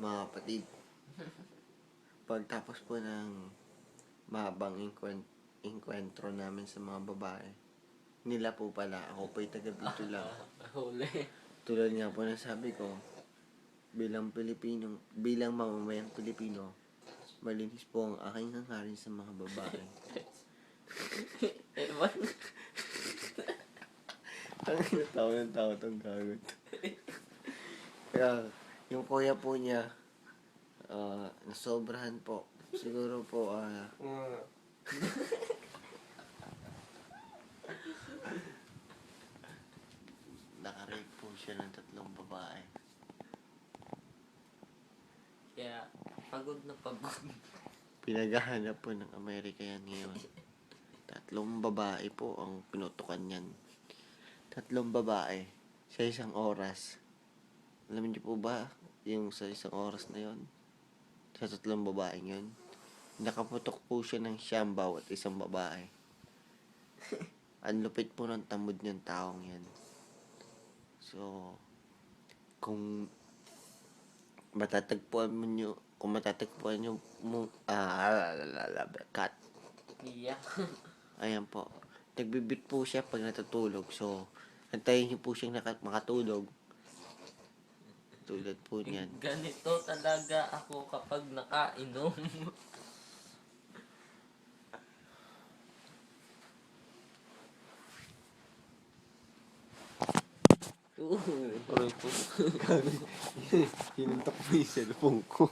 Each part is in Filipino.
mga kapatid. Pagtapos po ng mahabang inkwentro namin sa mga babae, nila po pala, ako po'y taga-bito lang. Huli. Tulad nga po na sabi ko, bilang mamamayang Pilipino, malinis po ang aking hangarin sa mga babae. Ewan. Ang tao tong gagot. Kaya, yung kuya po niya, nasobrahan po. Siguro po, naka-rape po siya ng 3 babae. Kaya, pagod na pagod. Pinaghahanap po ng Amerika yan ngayon. 3 babae po ang pinutukan niyan. 3 babae sa isang oras. Alam niyo po ba yung sa isang oras na yon? Sa 3 babae yun? Nakaputok po siya ng siyam bawat isang babae. Ang lupit po ng tamod niyang taong yan. So, kung matatagpuan nyo cut. Iya. Ayan po. Nagbibit po siya pag natutulog. So, antayin niyo po siyang makatulog. Tulad po niyan. Ganito talaga ako kapag nakainom. Aray po. Hinuntok mo yung cellphone ko.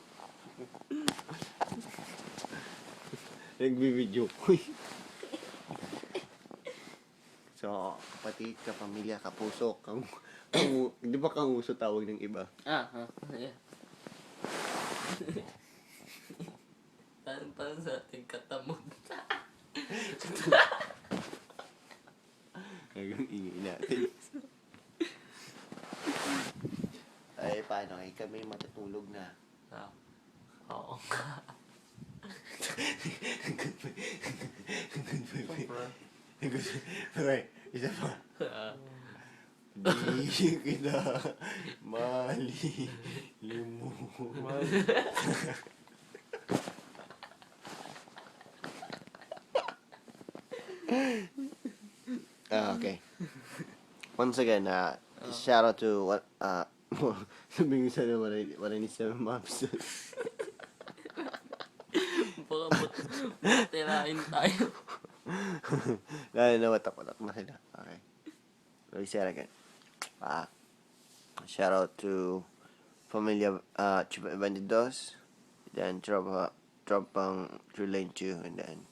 Nagbibidyo ko eh. So, kapatid, kapamilya, kapuso, di ba kanguso tawag ng iba? Yeah. Parang sa ating katamog. Hanggang ingay natin. Ay, paano? Ay, kami matutulog na. Oo. Right, isa pa. Di kita malilimutan. Okay. Once again, shout out to what sabihin ko sana what I need 7 months. Baka tirahin tayo. Nawatak na sila. Okay. Let me say it again. Shout out to Familia Chupa Bandidos, then tropang True 2, and then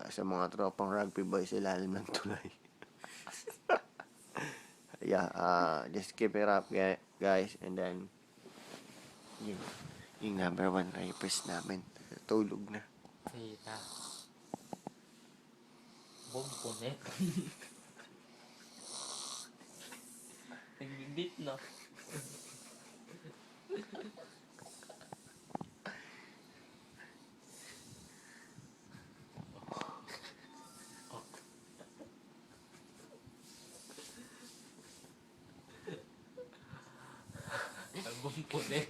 sa mga tropang rugby boys ilalim ng tulay. Yeah, just keep it up, guys, and then yung number 1 rapist namin tulog na. Kita. Bombonet. Nagbibit na. Bombonet.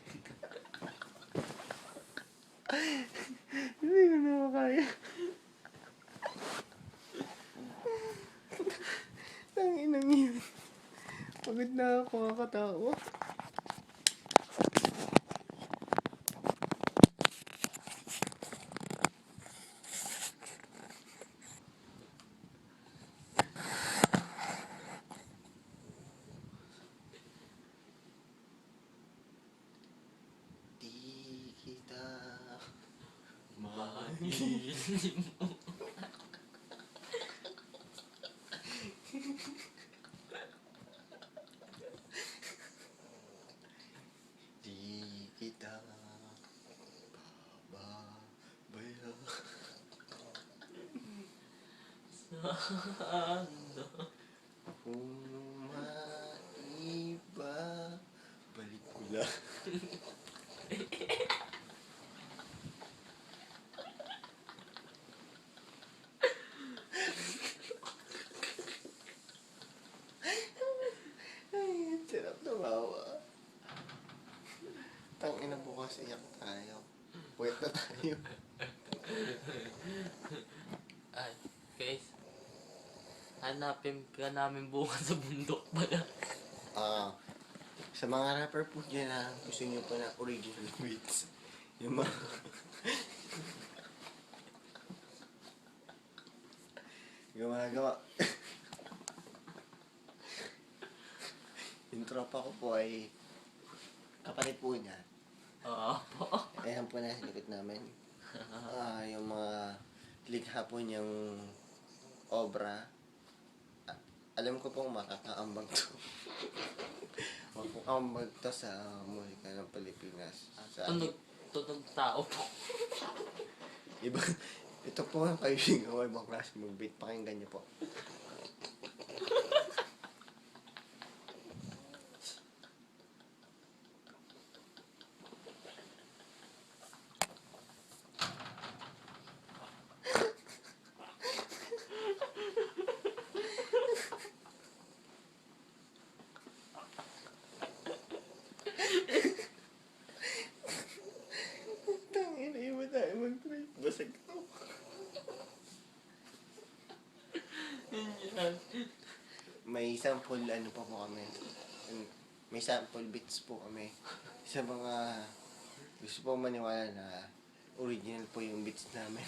Hindi ko na makaya. Tanginang yun. Pagod na ako kakatawa. Di kita Mahalimutan. Di kita pababayaan. Sana. Kung maiba, balik ko lang. Ay, sarap tumawa. Tangina bukas iyak tayo. Puyat na tayo. Ay, guys. Hanapin ka namin bukas sa bundok pala. Sa mga rapper po dyan na gusto nyo po na original beats. Yung mga... gumagawa. Yung tropa ko po ay kapatid po niya. Oo po. Ayan po na sa likod namin. Yung mga likha po niyang obra. Alam ko pong makakaambag to. Makakaambag to sa musika ng Pilipinas. Sa Tunog tao po. iba, ito po ang kayo singawa, ibang klase mag-beat. Pakinggan niyo po. Tangina, iba tayo mag-try. Basag to. Yan. May sample ano pa po kami. May sample beats po kami. Sa mga gusto po maniwala na original po yung beats namin.